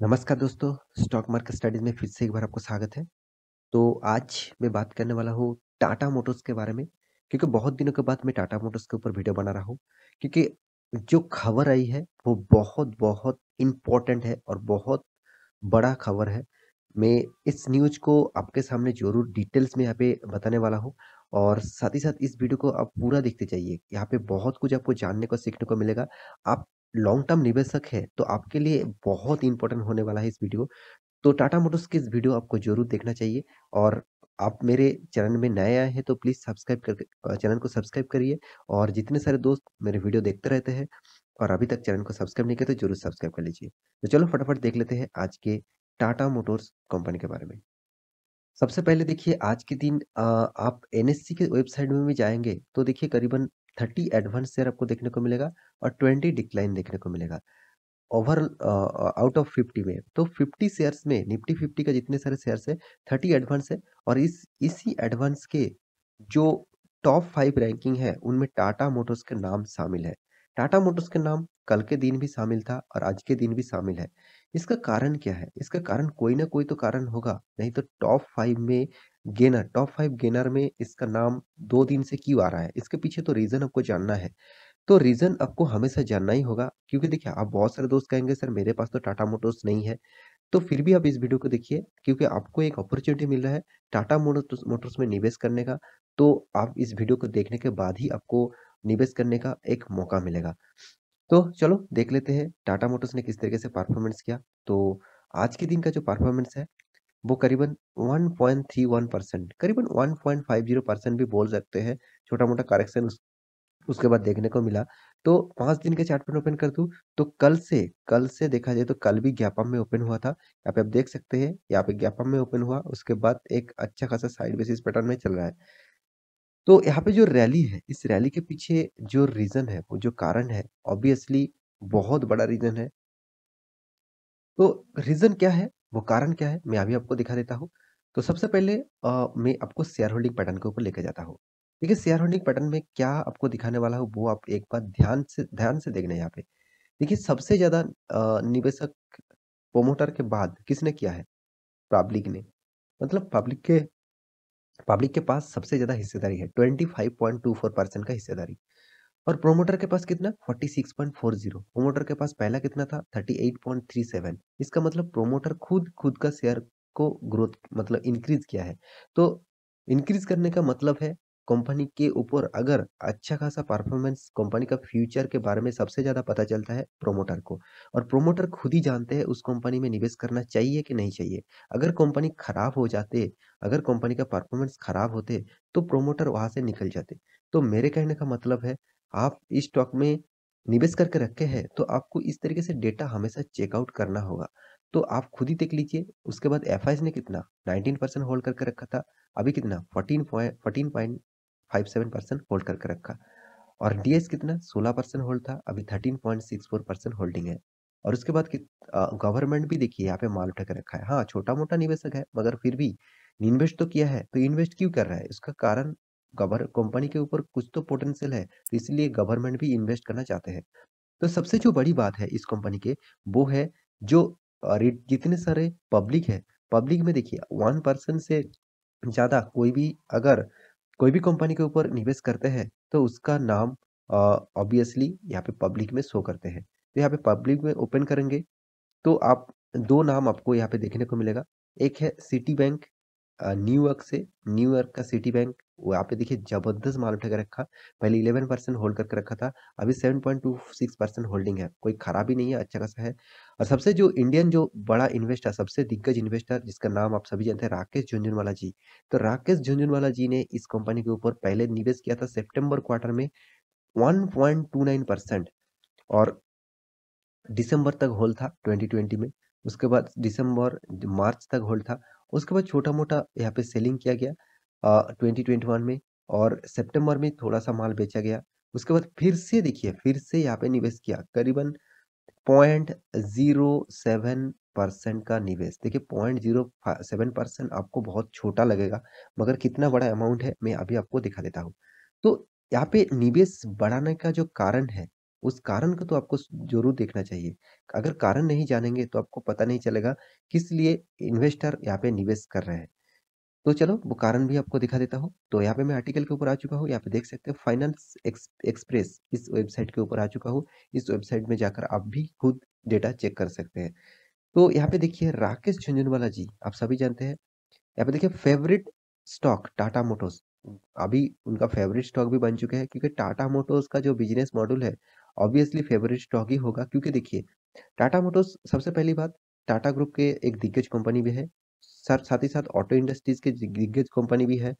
नमस्कार दोस्तों, stock market studies में फिर से एक बार आपको स्वागत है। तो आज मैं बात करने वाला हूँ टाटा मोटर्स के बारे में, क्योंकि बहुत दिनों के बाद मैं टाटा मोटर्स के ऊपर वीडियो बना रहा हूँ। क्योंकि जो खबर आई है वो बहुत इम्पोर्टेंट है और बहुत बड़ा खबर है। मैं इस न्यूज़ को आपके सामने ज़रूर डिटेल्स में यहाँ पे बताने वाला हूँ और साथ ही साथ इस वीडियो को आप पूरा देखते जाइए। यहाँ पे बहुत कुछ आपको जानने को, सीखने को मिलेगा। आप लॉन्ग टर्म निवेशक हैं, तो आपके लिए बहुत इम्पोर्टेंट होने वाला है इस वीडियो। तो टाटा मोटर्स की इस वीडियो आपको ज़रूर देखना चाहिए और आप मेरे चैनल में नए आए हैं तो प्लीज़ सब्सक्राइब करके चैनल को सब्सक्राइब करिए और जितने सारे दोस्त मेरे वीडियो देखते रहते हैं और अभी तक चैनल को सब्सक्राइब नहीं किया तो ज़रूर सब्सक्राइब कर लीजिए। तो चलो फटाफट देख लेते हैं आज के टाटा मोटर्स कंपनी के बारे में। सबसे पहले देखिए आज के दिन आप एनएससी के वेबसाइट में भी जाएँगे तो देखिए करीबन 30 एडवांस शेयर आपको देखने को मिलेगा और 20 डिक्लाइन देखने को मिलेगा। आउट ऑफ 50 में। तो 50 शेयर्स में निफ्टी 50 का जितने सारे शेयर्स है 30 एडवांस है और इस इसी एडवांस के जो टॉप 5 रैंकिंग है उनमें टाटा मोटर्स के नाम शामिल है। टाटा मोटर्स के नाम कल के दिन भी शामिल था और आज के दिन भी शामिल है। इसका कारण क्या है? इसका कारण कोई ना कोई तो कारण होगा, नहीं तो टॉप 5 गेनर में इसका नाम 2 दिन से क्यों आ रहा है? इसके पीछे तो रीज़न आपको जानना है। तो रीज़न आपको हमेशा जानना ही होगा क्योंकि देखिए आप बहुत सारे दोस्त कहेंगे सर मेरे पास तो टाटा मोटर्स नहीं है। तो फिर भी आप इस वीडियो को देखिए क्योंकि आपको एक अपॉर्च्युनिटी मिल रहा है टाटा मोटर्स मोटर्स में निवेश करने का। तो आप इस वीडियो को देखने के बाद ही आपको निवेश करने का एक मौका मिलेगा। तो चलो देख लेते हैं टाटा मोटर्स ने किस तरीके से परफॉर्मेंस किया। तो आज के दिन का जो परफॉर्मेंस है वो करीबन 1.31% करीबन 1.50% भी बोल सकते हैं। छोटा-मोटा करेक्शन उसके बाद देखने को मिला। तो 5 दिन के चार्ट पैटर्न ओपन कर दूँ, तो कल से देखा जाए तो कल भी गैप अप में ओपन हुआ था। यहाँ पे आप देख सकते हैं, यहाँ पे गैप अप में ओपन हुआ, उसके बाद एक अच्छा खासा साइड वेसिस पैटर्न में चल रहा है। तो यहाँ पे जो रैली है, इस रैली के पीछे जो रीज़न है, वो जो कारण है, ऑब्वियसली बहुत बड़ा रीज़न है। तो रीज़न क्या है, वो कारण क्या है, मैं अभी आपको दिखा देता हूँ। तो सबसे पहले मैं आपको शेयर होल्डिंग पैटर्न के ऊपर लेके जाता हूँ। देखिए शेयर होल्डिंग पैटर्न में क्या आपको दिखाने वाला हूँ, वो आप एक बार ध्यान से देखना है यहाँ पे। देखिए सबसे ज़्यादा निवेशक प्रोमोटर के बाद किसने किया है? पब्लिक ने। मतलब पब्लिक के पास सबसे ज़्यादा हिस्सेदारी है, 25.24% का हिस्सेदारी। और प्रोमोटर के पास कितना 46.40। प्रोमोटर के पास पहला कितना था 38.37। इसका मतलब प्रोमोटर खुद का शेयर को ग्रोथ मतलब इंक्रीज किया है। तो इंक्रीज करने का मतलब है कंपनी के ऊपर अगर अच्छा खासा परफॉर्मेंस कंपनी का फ्यूचर के बारे में सबसे ज्यादा पता चलता है प्रोमोटर को। और प्रोमोटर खुद ही जानते हैं उस कंपनी में निवेश करना चाहिए कि नहीं चाहिए। अगर कंपनी खराब हो जाते, अगर कंपनी का परफॉर्मेंस खराब होते तो प्रोमोटर वहां से निकल जाते। तो मेरे कहने का मतलब है आप इस स्टॉक में निवेश करके रखे हैं, तो आपको इस तरीके से डेटा हमेशा चेकआउट करना होगा। तो आप खुद ही देख लीजिए, उसके बाद एफआईज़ ने कितना 19% होल्ड करके रखा था, अभी कितना 14.57% होल्ड करके रखा और डीएस कितना 16% होल्ड था, अभी 13.64% होल्डिंग है। और उसके बाद गवर्नमेंट भी देखिए यहाँ पे माल उठा के रखा है। हाँ, छोटा-मोटा निवेशक है, मगर फिर भी इन्वेस्ट तो किया है, तो इन्वेस्ट क्यों कर रहा है? इसका कारण गवर कंपनी के ऊपर कुछ तो पोटेंशियल है, तो इसलिए गवर्नमेंट भी इन्वेस्ट करना चाहते हैं। तो सबसे जो बड़ी बात है इस कंपनी के, वो है जो जितने सारे पब्लिक है, पब्लिक में देखिए 1% से ज़्यादा कोई भी कंपनी के ऊपर निवेश करते हैं, तो उसका नाम ऑब्वियसली यहाँ पे पब्लिक में शो करते हैं। तो यहाँ पे पब्लिक में ओपन करेंगे तो आप 2 नाम आपको यहाँ पे देखने को मिलेगा। एक है सिटी बैंक न्यूयॉर्क का सिटी बैंक, वहाँ पे देखिए ज़बरदस्त माल उठा के रखा। पहले 11% होल्ड करके रखा था, अभी 7.26% होल्डिंग है। कोई खराबी नहीं है, अच्छा खासा है। और सबसे जो इंडियन जो बड़ा इन्वेस्टर, सबसे दिग्गज इन्वेस्टर जिसका नाम आप सभी जानते हैं राकेश झुनझुनवाला जी। तो राकेश झुनझुनवाला जी ने इस कंपनी के ऊपर पहले निवेश किया था सितंबर क्वार्टर में 1.29% और दिसंबर तक होल्ड था 2020 में। उसके बाद मार्च तक होल्ड था। उसके बाद छोटा-मोटा यहाँ पे सेलिंग किया गया 2021 में और सितंबर में थोड़ा-सा माल बेचा गया। उसके बाद फिर से यहाँ पे निवेश किया करीबन 0.07% का निवेश। देखिए 0.07% आपको बहुत छोटा लगेगा, मगर कितना बड़ा अमाउंट है मैं अभी आपको दिखा देता हूँ। तो यहाँ पे निवेश बढ़ाने का जो कारण है उस कारण को तो आपको ज़रूर देखना चाहिए। अगर कारण नहीं जानेंगे तो आपको पता नहीं चलेगा किस लिए इन्वेस्टर यहाँ पे निवेश कर रहे हैं। तो चलो वो कारण भी आपको दिखा देता हूँ। तो यहाँ पे मैं आर्टिकल के ऊपर आ चुका हूँ, यहाँ पे देख सकते हो फाइनेंस एक्सप्रेस इस वेबसाइट के ऊपर आ चुका हूँ। इस वेबसाइट में जाकर आप भी खुद डेटा चेक कर सकते हैं। तो यहाँ पे देखिए राकेश झुनझुनवाला जी, आप सभी जानते हैं। यहाँ पे देखिए फेवरेट स्टॉक टाटा मोटर्स, अभी उनका फेवरेट स्टॉक भी बन चुका है क्योंकि टाटा मोटर्स का जो बिजनेस मॉडल है, ऑब्वियसली फेवरेट स्टॉक ही होगा क्योंकि देखिए टाटा मोटर्स सबसे पहली बात टाटा ग्रुप के एक दिग्गज कंपनी भी है। साथ ही साथ ऑटो इंडस्ट्रीज के दिग्गज कंपनी भी है।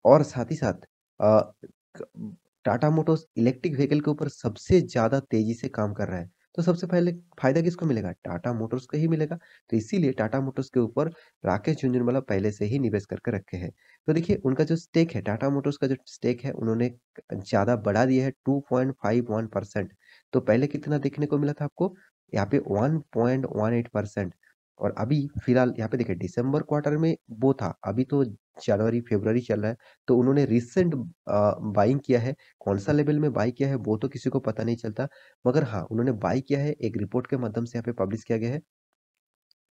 और साथ ही साथ अ, क टाटा मोटर्स इलेक्ट्रिक व्हीकल के ऊपर सबसे ज़्यादा तेज़ी से काम कर रहा है। तो सबसे पहले फ़ायदा किसको मिलेगा? टाटा मोटर्स को ही मिलेगा। तो इसीलिए टाटा मोटर्स के ऊपर राकेश झुनझुनवाला पहले से ही निवेश करके रखे हैं। तो देखिए उनका जो स्टेक है, टाटा मोटर्स का जो स्टेक है उन्होंने ज़्यादा बढ़ा दिया है 2.51%। तो पहले कितना देखने को मिला था आपको? यहाँ पे 1.18%। और अभी फिलहाल यहाँ पे देखिए दिसंबर क्वार्टर में वो था, अभी तो जनवरी, फ़रवरी चल रहा है। तो उन्होंने रिसेंट बाइंग किया है, कौन-सा लेवल में बाय किया है वो तो किसी को पता नहीं चलता। मगर हाँ, उन्होंने बाय किया है, एक रिपोर्ट के माध्यम से यहाँ पे पब्लिश किया गया है।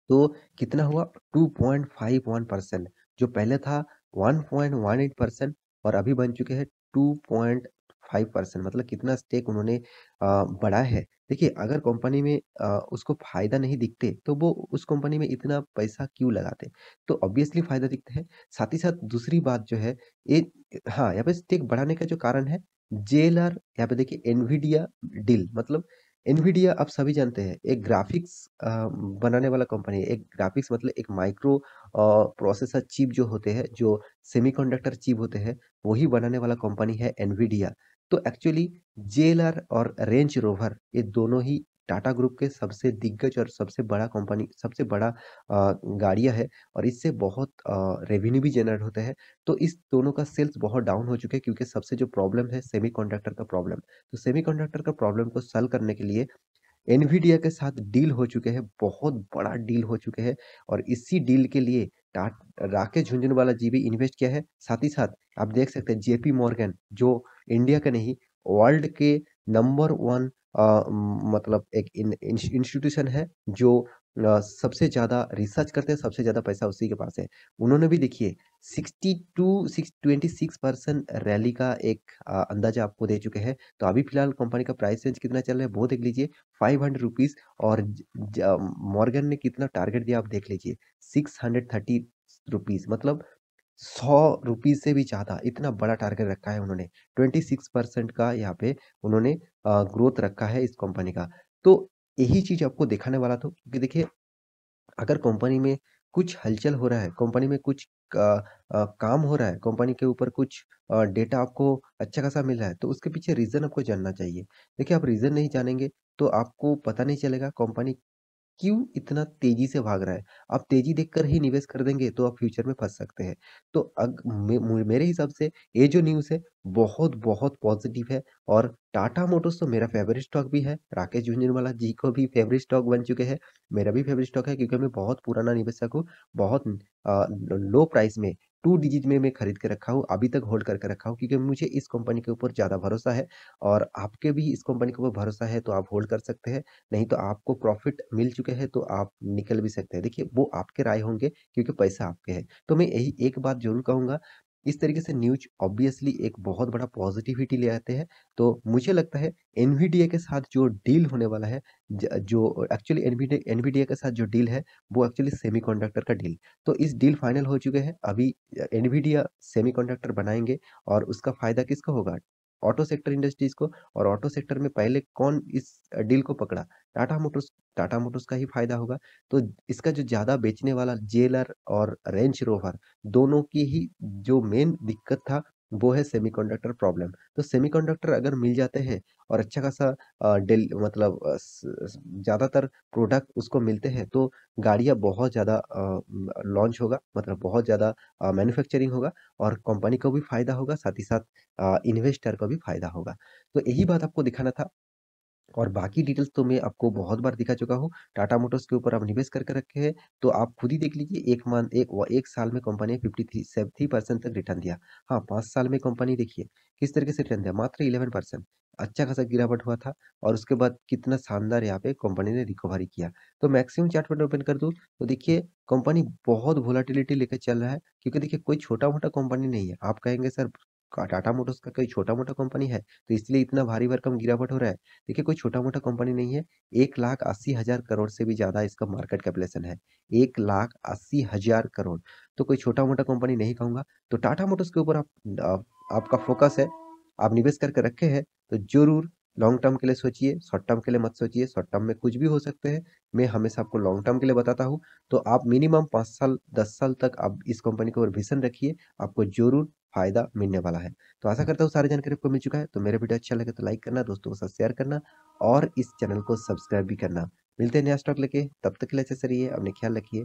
तो कितना हुआ 2.51%, जो पहले था 1.18% और अभी बन चुके हैं 2.5%। मतलब कितना स्टेक उन्होंने बढ़ाया है। देखिए अगर कंपनी में उसको फ़ायदा नहीं दिखते तो वो उस कंपनी में इतना पैसा क्यों लगाते? तो ऑब्वियसली फ़ायदा दिखता है। साथ ही साथ दूसरी बात जो है ये हाँ, यहाँ पे स्टेक बढ़ाने का जो कारण है जेएलआर, यहाँ पे देखिए एनवीडिया डील, मतलब एनवीडिया आप सभी जानते हैं एक ग्राफ़िक्स बनाने वाला कंपनी है। एक ग्राफ़िक्स मतलब एक माइक्रो प्रोसेसर चिप जो होते हैं, जो सेमीकंडक्टर चिप होते हैं, वही बनाने वाला कंपनी है एनवीडिया। तो एक्चुअली जेएलआर और रेंज रोवर ये दोनों ही टाटा ग्रुप के सबसे दिग्गज और सबसे बड़ा कंपनी, सबसे बड़ा गाड़ियाँ है और इससे बहुत रेवेन्यू भी जनरेट होता है। तो इस दोनों का सेल्स बहुत डाउन हो चुके हैं क्योंकि सबसे जो प्रॉब्लम है सेमीकंडक्टर का प्रॉब्लम। तो सेमीकंडक्टर का प्रॉब्लम को सॉल्व करने के लिए एनवीडिया के साथ डील हो चुके हैं, बहुत बड़ा डील हो चुके हैं और इसी डील के लिए टाट राकेश झुनझुनवाला जी भी इन्वेस्ट किया है। साथ ही साथ आप देख सकते हैं जेपी मॉर्गन जो इंडिया का नहीं वर्ल्ड के नंबर 1 मतलब एक इंस्टीट्यूशन है जो सबसे ज़्यादा रिसर्च करते हैं, सबसे ज़्यादा पैसा उसी के पास है। उन्होंने भी देखिए 26% रैली का एक अंदाज़ा आपको दे चुके हैं। तो अभी फिलहाल कंपनी का प्राइस रेंज कितना चल रहा है वो देख लीजिए, 500 रुपीज़। और मॉर्गन ने कितना टारगेट दिया आप देख लीजिए, 630 रुपीज़, मतलब 100 रुपीज़ से भी ज़्यादा इतना बड़ा टारगेट रखा है उन्होंने। 26% का यहाँ पे उन्होंने ग्रोथ रखा है इस कंपनी का। तो यही चीज़ आपको दिखाने वाला था क्योंकि देखिए अगर कंपनी में कुछ हलचल हो रहा है, कंपनी में कुछ काम हो रहा है, कंपनी के ऊपर कुछ डेटा आपको अच्छा खासा मिल रहा है, तो उसके पीछे रीज़न आपको जानना चाहिए। देखिए, आप रीज़न नहीं जानेंगे, तो आपको पता नहीं चलेगा कंपनी क्यों इतना तेज़ी से भाग रहा है? आप तेज़ी देखकर ही निवेश कर देंगे तो आप फ्यूचर में फँस सकते हैं। तो मेरे हिसाब से ये जो न्यूज़ है बहुत पॉज़िटिव है और टाटा मोटर्स तो मेरा फ़ेवरेट स्टॉक भी है। राकेश झुनझुनवाला जी को भी फ़ेवरेट स्टॉक बन चुके हैं। मेरा भी फ़ेवरेट स्टॉक है क्योंकि मैं बहुत पुराना निवेशक हूँ। बहुत लो प्राइस में 2 डिजिट में मैं खरीद के रखा हूँ, अभी तक होल्ड करके रखा हूँ क्योंकि मुझे इस कंपनी के ऊपर ज़्यादा भरोसा है और आपके भी इस कंपनी के ऊपर भरोसा है तो आप होल्ड कर सकते हैं। नहीं तो आपको प्रॉफ़िट मिल चुके हैं तो आप निकल भी सकते हैं। देखिए वो आपके राय होंगे क्योंकि पैसा आपके है। तो मैं यही एक बात ज़रूर कहूँगा, इस तरीके से न्यूज़ ऑब्वियसली एक बहुत बड़ा पॉज़िटिविटी ले आते हैं। तो मुझे लगता है एनवीडिया के साथ जो डील होने वाला है, ज जो एक्चुअली एनवीडिया के साथ जो डील है, वो एक्चुअली सेमीकंडक्टर का डील। तो इस डील फाइनल हो चुके हैं। अभी एनवीडिया सेमीकंडक्टर बनाएँगे और उसका फ़ायदा किसको होगा? ऑटो सेक्टर इंडस्ट्रीज़ को। और ऑटो सेक्टर में पहले कौन इस डील को पकड़ा? टाटा मोटर्स। टाटा मोटर्स का ही फ़ायदा होगा। तो इसका जो ज़्यादा बेचने वाला जेलर और रेंज रोवर, दोनों की ही जो मेन दिक्कत था, वो है सेमीकंडक्टर प्रॉब्लम। तो सेमीकंडक्टर अगर मिल जाते हैं और अच्छा खासा डेल मतलब ज़्यादातर प्रोडक्ट उसको मिलते हैं, तो गाड़ियाँ बहुत ज़्यादा लॉन्च होगा, मतलब बहुत ज़्यादा मैन्युफैक्चरिंग होगा और कंपनी को भी फ़ायदा होगा, साथ ही साथ इन्वेस्टर को भी फ़ायदा होगा। तो यही बात आपको दिखाना था। और बाकी डिटेल्स तो मैं आपको बहुत बार दिखा चुका हूँ। टाटा मोटर्स के ऊपर आप निवेश करके रखे हैं, तो आप खुद ही देख लीजिए 1 साल में कंपनी ने 53% तक रिटर्न दिया। हाँ, 5 साल में कंपनी देखिए किस तरीके से रिटर्न दिया, मात्र 11%। अच्छा खासा गिरावट हुआ था और उसके बाद कितना शानदार यहाँ पे कंपनी ने रिकवरी किया। तो मैक्सिमम चार्ट पैटर्न ओपन कर दूँ, तो देखिए कंपनी बहुत वोलेटिलिटी लेके चल रहा है, क्योंकि देखिए कोई छोटा-मोटा कंपनी नहीं है। आप कहेंगे सर टाटा मोटर्स का कोई छोटा-मोटा कंपनी है, तो इसलिए इतना भारी भरकम गिरावट हो रहा है। देखिए कोई छोटा-मोटा कंपनी नहीं है, 1,80,000 करोड़ से भी ज़्यादा इसका मार्केट कैपिटलाइजेशन है। 1,80,000 करोड़, तो कोई छोटा-मोटा कंपनी नहीं कहूँगा। तो टाटा मोटर्स के ऊपर आपका फ़ोकस है, आप निवेश करके रखे हैं, तो ज़रूर लॉन्ग टर्म के लिए सोचिए, शॉर्ट टर्म के लिए मत सोचिए। शॉर्ट टर्म में कुछ भी हो सकते हैं, मैं हमेशा आपको लॉन्ग टर्म के लिए बताता हूँ। तो आप मिनिमम 5 साल, 10 साल तक आप इस कंपनी के ऊपर विज़न रखिए, आपको ज़रूर फ़ायदा मिलने वाला है। तो आशा करता हूँ सारी जानकारी आपको मिल चुका है। तो मेरा वीडियो अच्छा लगे तो लाइक करना, दोस्तों के साथ शेयर करना और इस चैनल को सब्सक्राइब भी करना। मिलते हैं नया स्टॉक लेके, तब तक के लिए अच्छे से रहिए, अपने ख्याल रखिए।